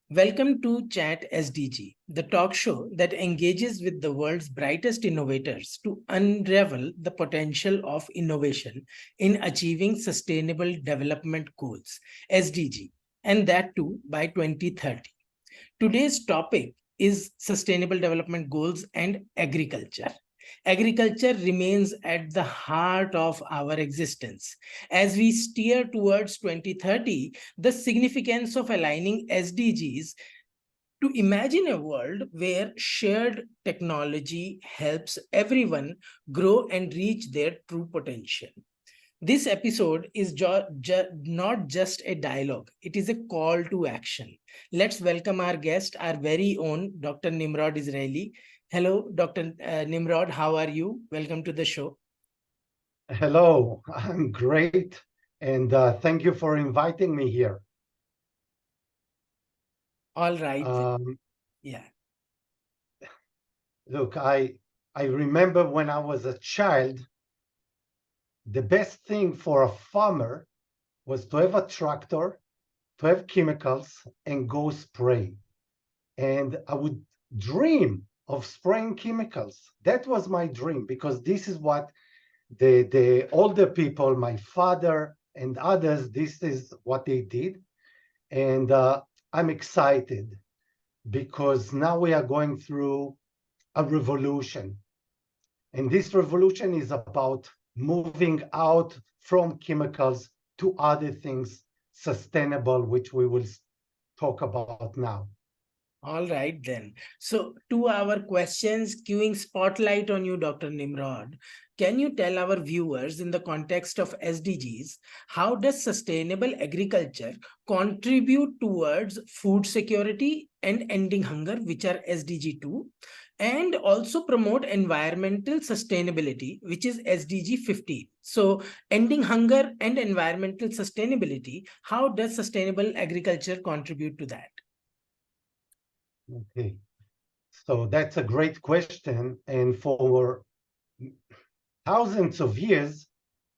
Welcome to Chat SDG, the talk show that engages with the world's brightest innovators to unravel the potential of innovation in achieving Sustainable Development Goals, SDG, and that too by 2030. Today's topic is Sustainable Development Goals and agriculture. Agriculture remains at the heart of our existence. As we steer towards 2030, the significance of aligning SDGs to imagine a world where shared technology helps everyone grow and reach their true potential. This episode is not just a dialogue, it is a call to action. Let's welcome our guest, our very own Dr. Nimrod Israely. Hello, Dr. Nimrod, how are you? Welcome to the show. Hello, I'm great, and thank you for inviting me here. All right. Yeah. Look, I remember when I was a child, the best thing for a farmer was to have a tractor, to have chemicals, and go spray. And I would dream of spraying chemicals. That was my dream, because this is what the older people, my father and others, this is what they did. And I'm excited because now we are going through a revolution. And this revolution is about moving out from chemicals to other things sustainable, which we will talk about now. All right, then. So, to our questions, queuing spotlight on you, Dr. Nimrod. Can you tell our viewers, in the context of SDGs, how does sustainable agriculture contribute towards food security and ending hunger, which are SDG 2, and also promote environmental sustainability, which is SDG 50? So, ending hunger and environmental sustainability, how does sustainable agriculture contribute to that? Okay, so that's a great question. And for thousands of years,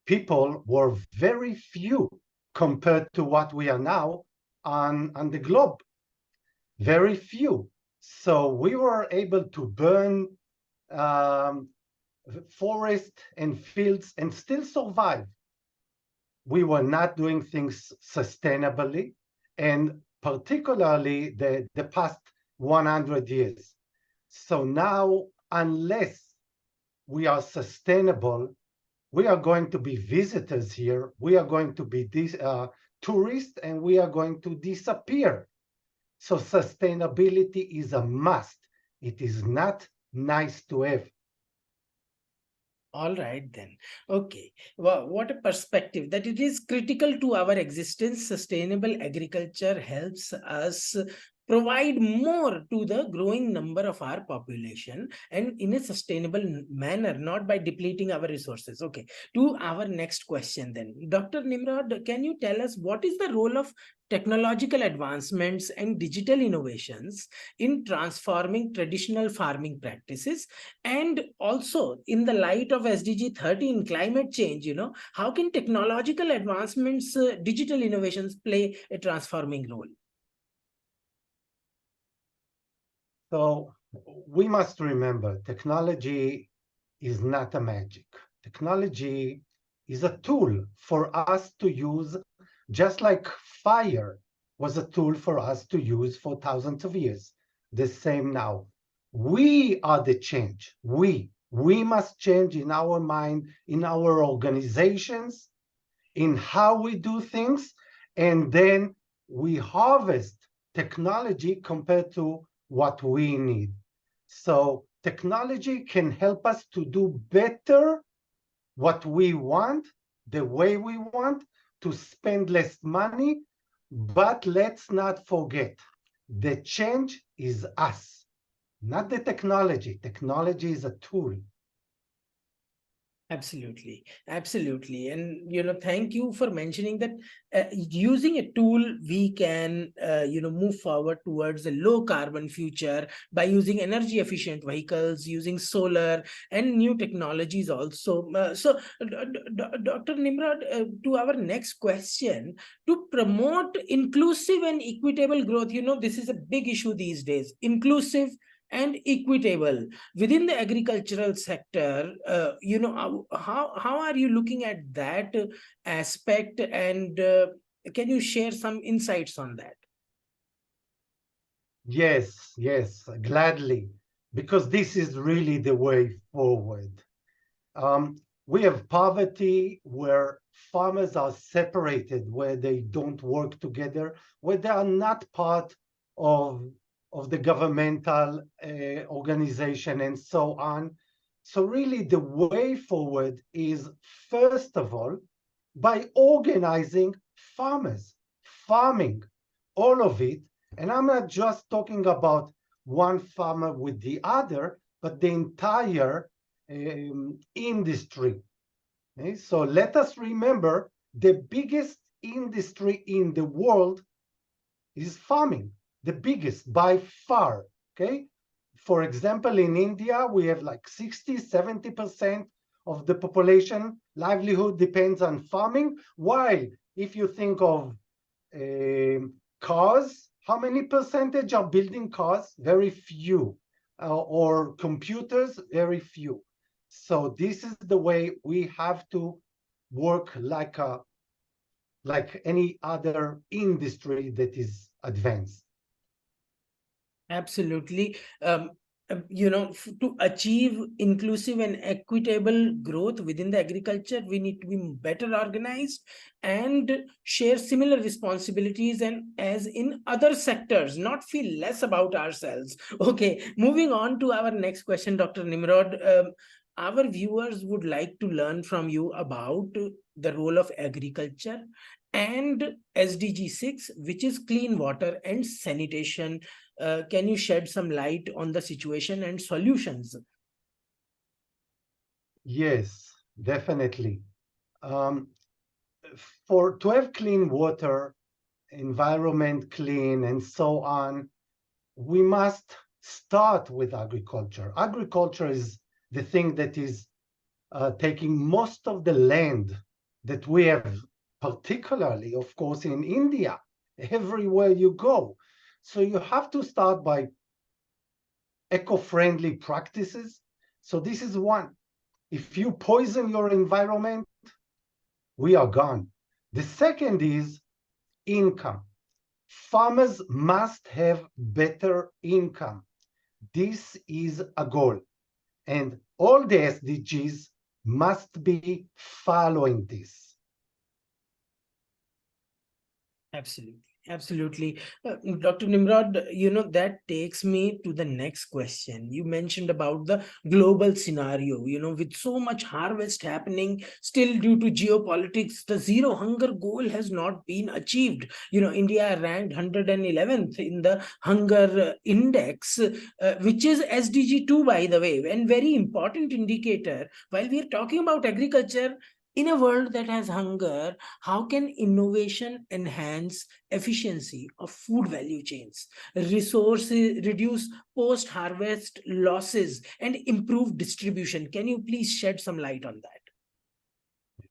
people were very few compared to what we are now on the globe. Very few. So we were able to burn forest and fields and still survive. We were not doing things sustainably, and particularly the past 100 years. So now, unless we are sustainable, we are going to be visitors here, we are going to be tourists, and we are going to disappear. So sustainability is a must. It is not nice to have. All right, then. Okay. Wow, what a perspective that it is critical to our existence. Sustainable agriculture helps us provide more to the growing number of our population, and in a sustainable manner, not by depleting our resources. Okay, to our next question then. Dr. Nimrod, can you tell us what is the role of technological advancements and digital innovations in transforming traditional farming practices? And also, in the light of SDG 30 in climate change, how can technological advancements, digital innovations play a transforming role? So we must remember, technology is not a magic. Technology is a tool for us to use, just like fire was a tool for us to use for thousands of years. The same now. We are the change. We must change in our mind, in our organizations, in how we do things, and then we harvest technology compared to what we need. So technology can help us to do better what we want, the way we want, to spend less money. But let's not forget, the change is us, not the technology. Technology is a tool. Absolutely, absolutely. And, thank you for mentioning that using a tool, we can, move forward towards a low carbon future by using energy efficient vehicles, using solar and new technologies also. Dr. Nimrod, to our next question, to promote inclusive and equitable growth, this is a big issue these days, inclusive and equitable within the agricultural sector. How are you looking at that aspect, and can you share some insights on that? Yes, yes, gladly, because this is really the way forward. Um, we have poverty where farmers are separated, where they don't work together, where they are not part of, of the governmental organization and so on. So really the way forward is, first of all, by organizing farmers, farming, all of it. And I'm not just talking about one farmer with the other, but the entire industry. Okay? So let us remember the biggest industry in the world is farming, the biggest by far. Okay. For example, in India, we have like 60, 70% of the population livelihood depends on farming. While if you think of cars, how many percentage are building cars? Very few. Or computers, very few. So this is the way we have to work like any other industry that is advanced. Absolutely. To achieve inclusive and equitable growth within the agriculture, we need to be better organized and share similar responsibilities, and as in other sectors, not feel less about ourselves. Okay, moving on to our next question, Dr. Nimrod. Our viewers would like to learn from you about the role of agriculture and SDG 6, which is clean water and sanitation. Can you shed some light on the situation and solutions? Yes, definitely. Um, for to have clean water, environment clean, and so on, we must start with agriculture. Agriculture is the thing that is taking most of the land that we have, particularly, of course, in India, everywhere you go. So you have to start by eco-friendly practices. So this is one. If you poison your environment, we are gone. The second is income. Farmers must have better income. This is a goal. And all the SDGs must be following this. Absolutely. Absolutely. Dr. Nimrod, that takes me to the next question. You mentioned about the global scenario, with so much harvest happening, still due to geopolitics, the zero hunger goal has not been achieved. India ranked 111th in the hunger index, which is SDG 2, by the way, and very important indicator. While we are talking about agriculture, in a world that has hunger, how can innovation enhance efficiency of food value chains, resources, reduce post harvest losses, and improve distribution? Can you please shed some light on that?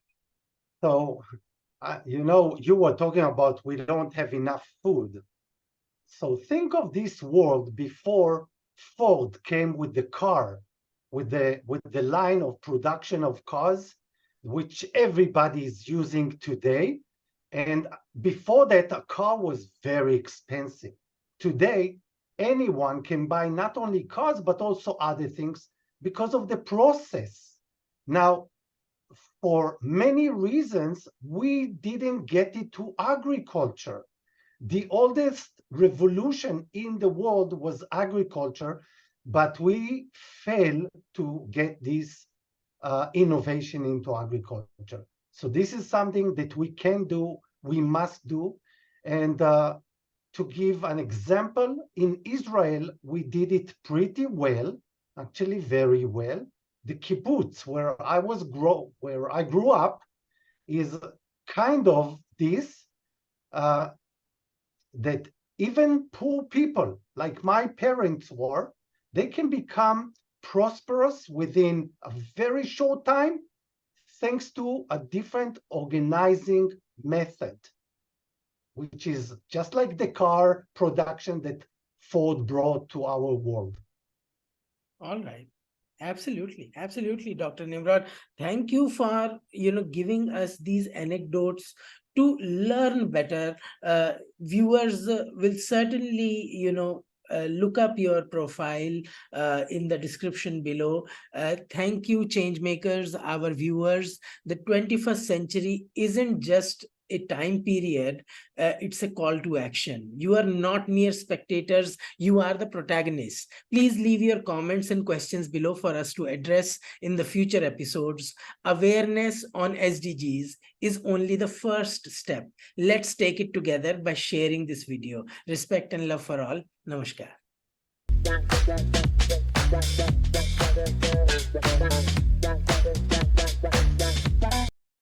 So, you were talking about we don't have enough food. So think of this world before Ford came with the car, with the line of production of cars, which everybody is using today. And before that, a car was very expensive. Today, anyone can buy not only cars, but also other things because of the process. Now, for many reasons, we didn't get it to agriculture. The oldest revolution in the world was agriculture, but we failed to get this innovation into agriculture. So this is something that we can do, we must do. And to give an example, in Israel, we did it pretty well, actually very well. the kibbutz where I grew up is kind of this, that even poor people like my parents were, they can become prosperous within a very short time thanks to a different organizing method, which is just like the car production that Ford brought to our world. All right. Absolutely. Absolutely, Dr. Nimrod. Thank you for, giving us these anecdotes to learn better. Viewers will certainly, look up your profile in the description below. Thank you, change makers, our viewers. The 21st century isn't just a time period, it's a call to action. You are not mere spectators, you are the protagonists. Please leave your comments and questions below for us to address in the future episodes. Awareness on SDGs is only the first step. Let's take it together by sharing this video. Respect and love for all. Namaskar.